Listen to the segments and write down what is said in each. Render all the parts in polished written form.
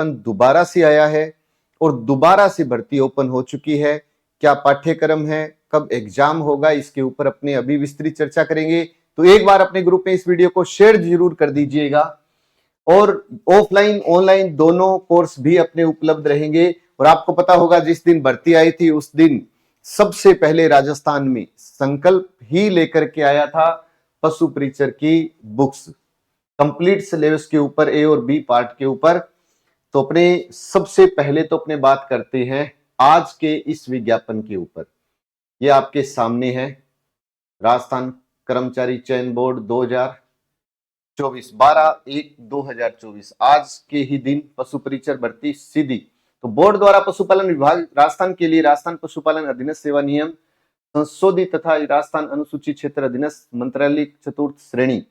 दोबारा से आया है और दोबारा से भर्ती ओपन हो चुकी है। क्या पाठ्यक्रम है, कब एग्जाम होगा, इसके ऊपर अपने अभी विस्तृत चर्चा करेंगे। तो एक बार अपने ग्रुप में इस वीडियो को शेयर जरूर कर दीजिएगा। और ऑफलाइन ऑनलाइन दोनों कोर्स भी अपने उपलब्ध रहेंगे। और आपको पता होगा जिस दिन भर्ती आई थी उस दिन सबसे पहले राजस्थान में संकल्प ही लेकर के आया था पशु परिचर की बुक्स, कंप्लीट सिलेबस के ऊपर, ए और बी पार्ट के ऊपर। तो अपने सबसे पहले तो अपने बात करते हैं आज के इस विज्ञापन के ऊपर। ये आपके सामने है, राजस्थान कर्मचारी चयन बोर्ड 2024, 12/1/2024, आज के ही दिन पशु परिचर भर्ती सीधी। तो बोर्ड द्वारा पशुपालन विभाग राजस्थान के लिए राजस्थान पशुपालन अधीनस्थ सेवा नियम संशोधित तथा राजस्थान अनुसूचित क्षेत्र अधीनस्थ मंत्रालय चतुर्थ श्रेणी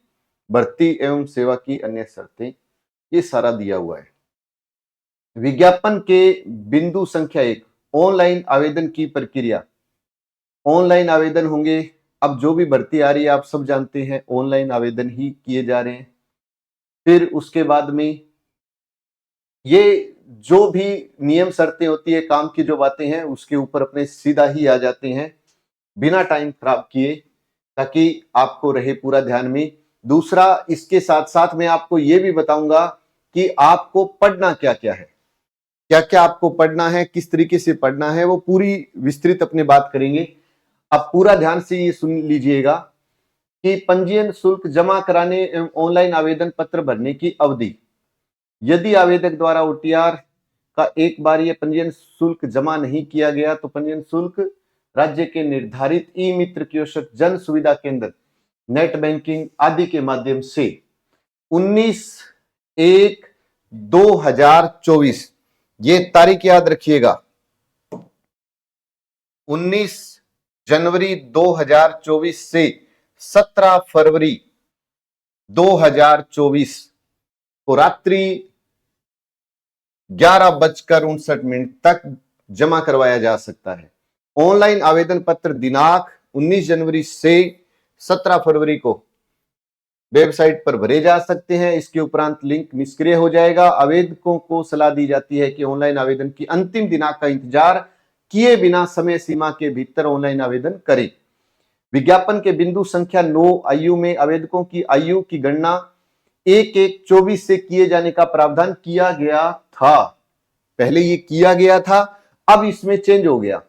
भर्ती एवं सेवा की अन्य शर्तें, ये सारा दिया हुआ है। विज्ञापन के बिंदु संख्या 1, ऑनलाइन आवेदन की प्रक्रिया। ऑनलाइन आवेदन होंगे। अब जो भी भर्ती आ रही है आप सब जानते हैं ऑनलाइन आवेदन ही किए जा रहे हैं। फिर उसके बाद में ये जो भी नियम शर्तें होती है, काम की जो बातें हैं, उसके ऊपर अपने सीधा ही आ जाते हैं बिना टाइम खराब किए, ताकि आपको रहे पूरा ध्यान में। दूसरा, इसके साथ साथ मैं आपको ये भी बताऊंगा कि आपको पढ़ना क्या क्या है, क्या क्या आपको पढ़ना है, किस तरीके से पढ़ना है, वो पूरी विस्तृत अपने बात करेंगे। आप पूरा ध्यान से ये सुन लीजिएगा कि पंजीयन शुल्क जमा कराने एवं ऑनलाइन आवेदन पत्र भरने की अवधि। यदि आवेदक द्वारा ओटीआर का एक बार ये पंजीयन शुल्क जमा नहीं किया गया तो पंजीयन शुल्क राज्य के निर्धारित ई मित्र कियोस्क, जन सुविधा केंद्र, नेट बैंकिंग आदि के माध्यम से 19/1/2024, ये तारीख याद रखिएगा, 19 जनवरी 2024 से 17 फरवरी 2024 को रात्रि 11:59 तक जमा करवाया जा सकता है। ऑनलाइन आवेदन पत्र दिनांक 19 जनवरी से 17 फरवरी को वेबसाइट पर भरे जा सकते हैं। इसके उपरांत लिंक निष्क्रिय हो जाएगा। आवेदकों को सलाह दी जाती है कि ऑनलाइन आवेदन की अंतिम दिनांक का इंतजार किए बिना समय सीमा के भीतर ऑनलाइन आवेदन करें। विज्ञापन के बिंदु संख्या 9, आयु में आवेदकों की आयु की गणना 1/1/24 से किए जाने का प्रावधान किया गया था। पहले ये किया गया था, अब इसमें चेंज हो गया।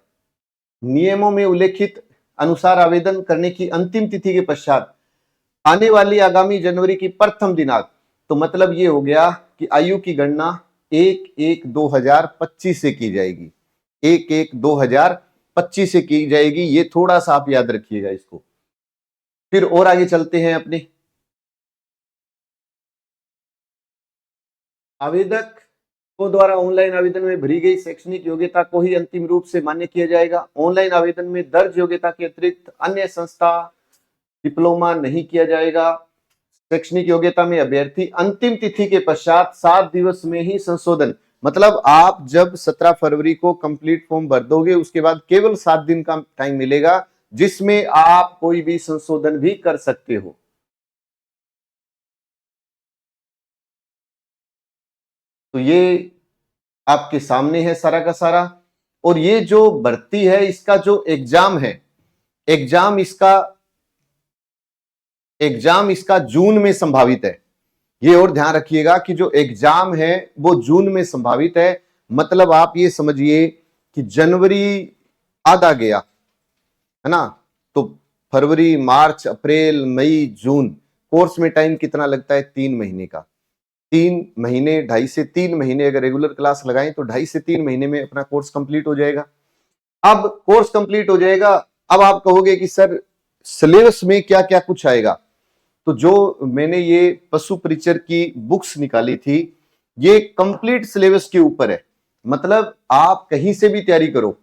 नियमों में उल्लेखित अनुसार आवेदन करने की अंतिम तिथि के पश्चात आने वाली आगामी जनवरी की प्रथम दिनांक, तो मतलब ये हो गया कि आयु की गणना 1/1/2025 से की जाएगी, 1/1/2025 से की जाएगी। ये थोड़ा सा आप याद रखिएगा इसको। फिर और आगे चलते हैं अपने। आवेदक को द्वारा ऑनलाइन आवेदन में भरी गई शैक्षणिक योग्यता को ही अंतिम रूप से मान्य किया जाएगा। ऑनलाइन आवेदन में दर्ज योग्यता के अतिरिक्त अन्य संस्था डिप्लोमा नहीं किया जाएगा। शैक्षणिक योग्यता में अभ्यर्थी अंतिम तिथि के पश्चात 7 दिवस में ही संशोधन, मतलब आप जब 17 फरवरी को कंप्लीट फॉर्म भर दोगे उसके बाद केवल 7 दिन का टाइम मिलेगा जिसमें आप कोई भी संशोधन भी कर सकते हो। तो ये आपके सामने है सारा का सारा। और ये जो भर्ती है इसका जो एग्जाम है, एग्जाम इसका जून में संभावित है। ये और ध्यान रखिएगा कि जो एग्जाम है वो जून में संभावित है। मतलब आप ये समझिए कि जनवरी आधा गया है ना, तो फरवरी, मार्च, अप्रैल, मई, जून, कोर्स में टाइम कितना लगता है? 3 महीने का। 3 महीने, 2.5 से 3 महीने अगर रेगुलर क्लास लगाएं तो 2.5 से 3 महीने में अपना कोर्स कंप्लीट हो जाएगा। अब कोर्स कंप्लीट हो जाएगा, अब आप कहोगे कि सर सिलेबस में क्या क्या कुछ आएगा। तो जो मैंने ये पशु परिचर की बुक्स निकाली थी ये कंप्लीट सिलेबस के ऊपर है। मतलब आप कहीं से भी तैयारी करो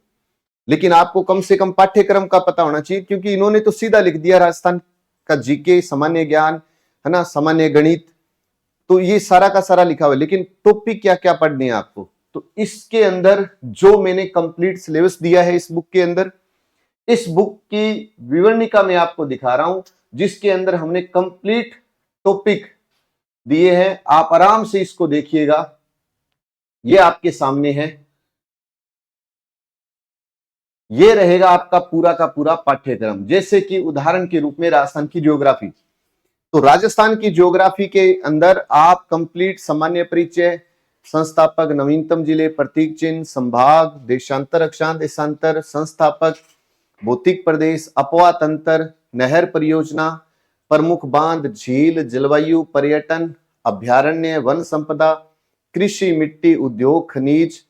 लेकिन आपको कम से कम पाठ्यक्रम का पता होना चाहिए, क्योंकि इन्होंने तो सीधा लिख दिया राजस्थान का जीके, सामान्य ज्ञान है ना, सामान्य गणित, तो ये सारा का सारा लिखा हुआ है। लेकिन टॉपिक क्या क्या पढ़ने हैं आपको, तो इसके अंदर जो मैंने कंप्लीट सिलेबस दिया है इस बुक के अंदर, इस बुक की विवरणिका में आपको दिखा रहा हूं जिसके अंदर हमने कंप्लीट टॉपिक दिए हैं। आप आराम से इसको देखिएगा ये आपके सामने है, ये रहेगा आपका पूरा का पूरा पाठ्यक्रम। जैसे कि उदाहरण के रूप में राजस्थान की ज्योग्राफी, तो राजस्थान की ज्योग्राफी के अंदर आप कंप्लीट सामान्य परिचय, संस्थापक, नवीनतम जिले, प्रतीक चिन्ह, संभाग, देशांतर, अक्षांश, देशांतर, संस्थापक, भौतिक प्रदेश, अपवा तंत्र, नहर परियोजना, प्रमुख बांध, झील, जलवायु, पर्यटन, अभ्यारण्य, वन संपदा, कृषि, मिट्टी, उद्योग, खनिज,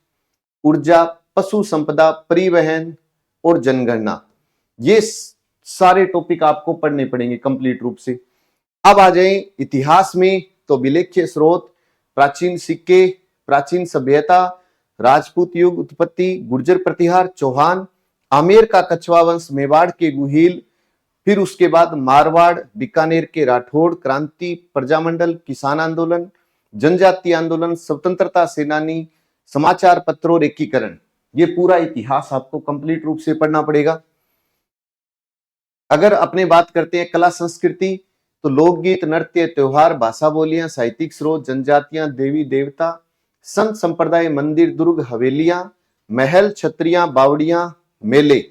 ऊर्जा, पशु संपदा, परिवहन और जनगणना। ये सारे टॉपिक आपको पढ़ने पड़ेंगे कंप्लीट रूप से। अब आ जाए इतिहास में, तो विलेख्य स्रोत, प्राचीन सिक्के, प्राचीन सभ्यता, राजपूत युग उत्पत्ति, गुर्जर प्रतिहार, चौहान, आमेर का कछवा वंश, मेवाड़ के गुहिल, फिर उसके बाद मारवाड़, बीकानेर के राठौड़, क्रांति, प्रजामंडल, किसान आंदोलन, जनजातीय आंदोलन, स्वतंत्रता सेनानी, समाचार पत्रों, एकीकरण। ये पूरा इतिहास आपको कंप्लीट रूप से पढ़ना पड़ेगा। अगर अपने बात करते हैं कला संस्कृति, तो लोकगीत, नृत्य, त्योहार, भाषा, बोलियां, साहित्यिक स्रोत, जनजातियां, देवी देवता, संत संप्रदाय, मंदिर, दुर्ग, हवेलियां, महल, छत्रियां, बावड़ियां, मेले।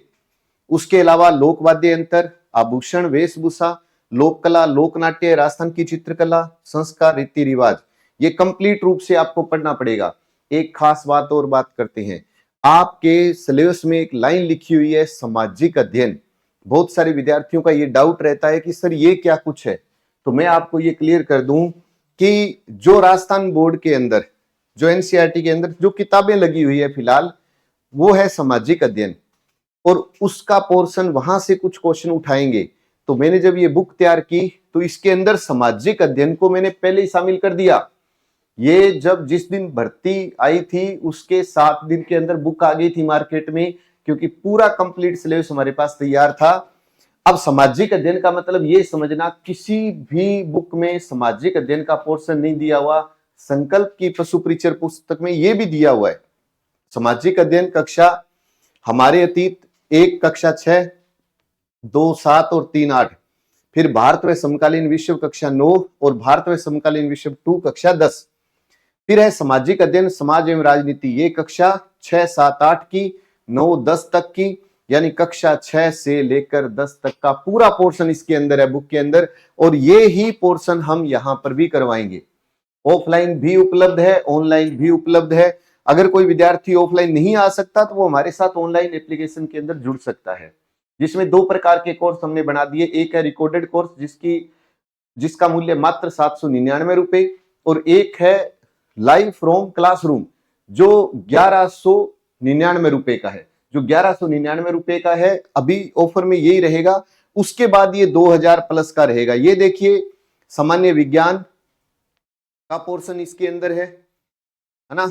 उसके अलावा लोकवाद्य यंत्र, आभूषण, वेशभूषा, लोक कला, लोकनाट्य, राजस्थान की चित्रकला, संस्कार, रीति रिवाज। ये कंप्लीट रूप से आपको पढ़ना पड़ेगा। एक खास बात और बात करते हैं, आपके सिलेबस में एक लाइन लिखी हुई है सामाजिक अध्ययन। बहुत सारे विद्यार्थियों का ये डाउट रहता है कि सर ये क्या कुछ है, तो मैं आपको ये क्लियर कर दूं कि जो राजस्थान बोर्ड के अंदर, जो एनसीईआरटी के अंदर जो किताबें लगी हुई है फिलहाल, वो है सामाजिक अध्ययन, और उसका पोर्शन वहां से कुछ क्वेश्चन उठाएंगे। तो मैंने जब ये बुक तैयार की तो इसके अंदर सामाजिक अध्ययन को मैंने पहले ही शामिल कर दिया। ये जब जिस दिन भर्ती आई थी उसके 7 दिन के अंदर बुक आ गई थी मार्केट में, क्योंकि पूरा कंप्लीट सिलेबस हमारे पास तैयार था। अब सामाजिक अध्ययन का मतलब ये समझना, किसी भी बुक में सामाजिक अध्ययन का पोर्शन नहीं दिया हुआ। संकल्प की पशु परिचय पुस्तक में ये भी दिया हुआ है सामाजिक अध्ययन कक्षा हमारे अतीत 1 कक्षा 6, 2 7 और 3 8, फिर भारत व समकालीन विश्व कक्षा 9 और भारत व समकालीन विश्व 2 कक्षा 10। फिर है सामाजिक अध्ययन समाज एवं राजनीति, ये कक्षा 6 7 8 की, 9 10 तक की, यानी कक्षा 6 से लेकर 10 तक का पूरा पोर्शन इसके अंदर है बुक के अंदर। और ये ही पोर्शन हम यहां पर भी करवाएंगे। ऑफलाइन भी उपलब्ध है, ऑनलाइन भी उपलब्ध है। अगर कोई विद्यार्थी ऑफलाइन नहीं आ सकता तो वो हमारे साथ ऑनलाइन एप्लीकेशन के अंदर जुड़ सकता है, जिसमें 2 प्रकार के कोर्स हमने बना दिए। एक है रिकॉर्डेड कोर्स जिसका मूल्य मात्र 799 रुपए, और एक है लाइव फ्रॉम क्लासरूम जो 1199 रुपए का है। जो 1199 रुपए का है अभी ऑफर में यही रहेगा, उसके बाद ये 2000 प्लस का रहेगा। ये देखिए सामान्य विज्ञान का पोर्शन इसके अंदर है ना,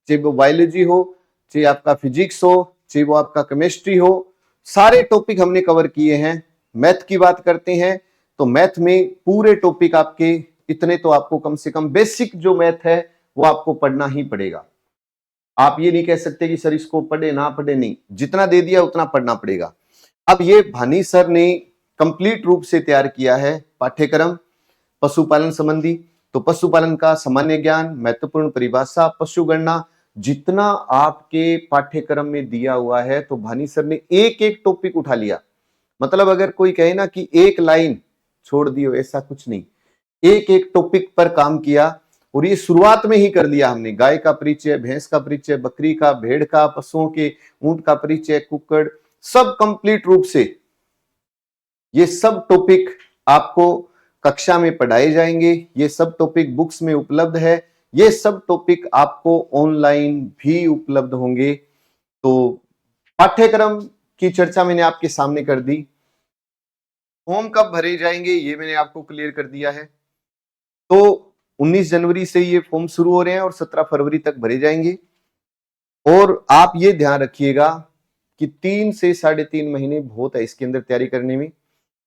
चाहे वो बायोलॉजी हो, चाहे आपका फिजिक्स हो, चाहे वो आपका केमिस्ट्री हो, सारे टॉपिक हमने कवर किए हैं। मैथ की बात करते हैं तो मैथ में पूरे टॉपिक आपके इतने तो आपको कम से कम बेसिक जो मैथ है वो आपको पढ़ना ही पड़ेगा। आप ये नहीं कह सकते कि सर इसको पढ़े ना पढ़े, नहीं, जितना दे दिया उतना पढ़ना पड़ेगा। अब ये भानी सर ने कंप्लीट रूप से तैयार किया है पाठ्यक्रम पशुपालन संबंधी। तो पशुपालन का सामान्य ज्ञान, महत्वपूर्ण परिभाषा, पशु गणना, जितना आपके पाठ्यक्रम में दिया हुआ है, तो भानी सर ने एक एक टॉपिक उठा लिया। मतलब अगर कोई कहे ना कि एक लाइन छोड़ दियो, ऐसा कुछ नहीं, एक एक टॉपिक पर काम किया। और ये शुरुआत में ही कर लिया हमने। गाय का परिचय, भैंस का परिचय, बकरी का, भेड़ का, पशुओं के, ऊंट का परिचय, कुक्कड़, सब कंप्लीट रूप से ये सब टॉपिक आपको कक्षा में पढ़ाए जाएंगे। ये सब टॉपिक बुक्स में उपलब्ध है, ये सब टॉपिक आपको ऑनलाइन भी उपलब्ध होंगे। तो पाठ्यक्रम की चर्चा मैंने आपके सामने कर दी। फॉर्म कब भरे जाएंगे ये मैंने आपको क्लियर कर दिया है। तो 19 जनवरी से ये फॉर्म शुरू हो रहे हैं और 17 फरवरी तक भरे जाएंगे। और आप ये ध्यान रखिएगा कि 3 से 3.5 महीने बहुत है इसके अंदर तैयारी करने में,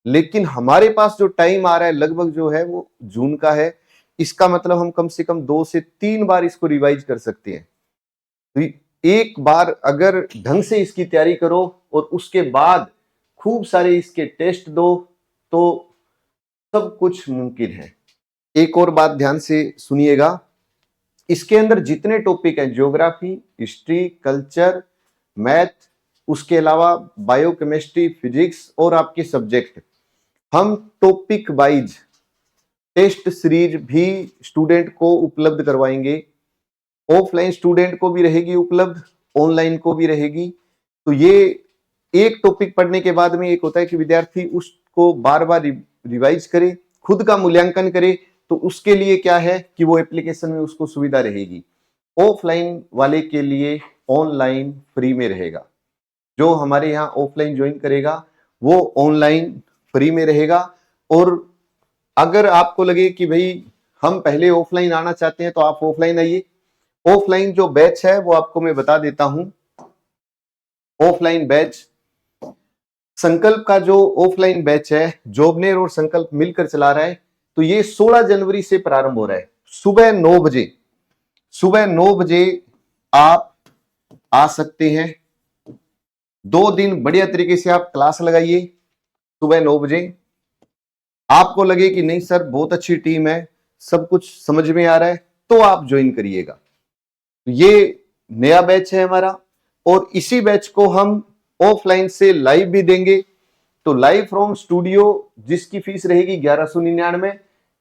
लेकिन हमारे पास जो टाइम आ रहा है लगभग जो है वो जून का है। इसका मतलब हम कम से कम 2 से 3 बार इसको रिवाइज कर सकते हैं। तो एक बार अगर ढंग से इसकी तैयारी करो और उसके बाद खूब सारे इसके टेस्ट दो तो सब कुछ मुमकिन है। एक और बात ध्यान से सुनिएगा इसके अंदर जितने टॉपिक हैं, ज्योग्राफी, हिस्ट्री, कल्चर, मैथ, उसके अलावा बायोकेमिस्ट्री, फिजिक्स और आपके सब्जेक्ट, हम टॉपिक वाइज टेस्ट सीरीज भी स्टूडेंट को उपलब्ध करवाएंगे। ऑफलाइन स्टूडेंट को भी रहेगी उपलब्ध, ऑनलाइन को भी रहेगी। तो ये एक टॉपिक पढ़ने के बाद में एक होता है कि विद्यार्थी उसको बार बार रिवाइज करे, खुद का मूल्यांकन करे, तो उसके लिए क्या है कि वो एप्लीकेशन में उसको सुविधा रहेगी। ऑफलाइन वाले के लिए ऑनलाइन फ्री में रहेगा। जो हमारे यहाँ ऑफलाइन ज्वाइन करेगा वो ऑनलाइन फ्री में रहेगा। और अगर आपको लगे कि भाई हम पहले ऑफलाइन आना चाहते हैं तो आप ऑफलाइन आइए। ऑफलाइन जो बैच है वो आपको मैं बता देता हूं। ऑफलाइन बैच संकल्प का जो ऑफलाइन बैच है, जॉबनेर और संकल्प मिलकर चला रहा है। तो ये 16 जनवरी से प्रारंभ हो रहा है। सुबह 9 बजे, सुबह 9 बजे आप आ सकते हैं। 2 दिन बढ़िया तरीके से आप क्लास लगाइए। सुबह 9 बजे आपको लगे कि नहीं सर बहुत अच्छी टीम है, सब कुछ समझ में आ रहा है, तो आप ज्वाइन करिएगा। ये नया बैच है हमारा और इसी बैच को हम ऑफलाइन से लाइव भी देंगे। तो लाइव फ्रॉम स्टूडियो जिसकी फीस रहेगी 1199।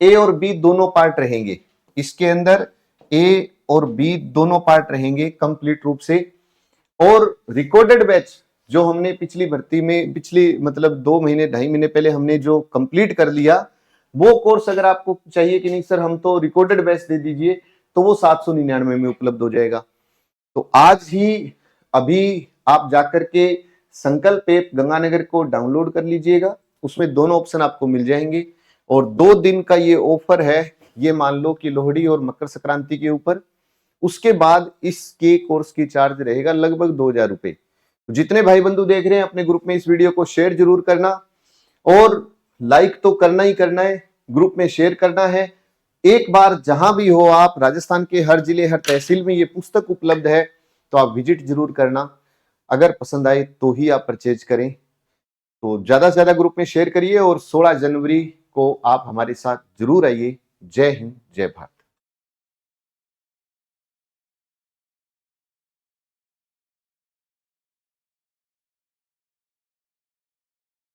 ए और बी दोनों पार्ट रहेंगे इसके अंदर, ए और बी दोनों पार्ट रहेंगे कंप्लीट रूप से। और रिकॉर्डेड बैच जो हमने पिछली भर्ती में पिछली मतलब 2 महीने 2.5 महीने पहले हमने जो कंप्लीट कर लिया, वो कोर्स अगर आपको चाहिए कि नहीं सर हम तो रिकॉर्डेड बैच दे दीजिए, तो वो 799 में उपलब्ध हो जाएगा। तो आज ही अभी आप जाकर के संकल्प ऐप गंगानगर को डाउनलोड कर लीजिएगा। उसमें दोनों ऑप्शन आपको मिल जाएंगे। और 2 दिन का ये ऑफर है, ये मान लो कि लोहड़ी और मकर संक्रांति के ऊपर। उसके बाद इसके कोर्स की चार्ज रहेगा लगभग 2000 रुपए। जितने भाई बंधु देख रहे हैं अपने ग्रुप में इस वीडियो को शेयर जरूर करना और लाइक तो करना ही करना है, ग्रुप में शेयर करना है। एक बार जहां भी हो आप, राजस्थान के हर जिले हर तहसील में ये पुस्तक उपलब्ध है, तो आप विजिट जरूर करना। अगर पसंद आए तो ही आप परचेज करें। तो ज्यादा से ज्यादा ग्रुप में शेयर करिए और 16 जनवरी को आप हमारे साथ जरूर आइए। जय हिंद, जय भारत।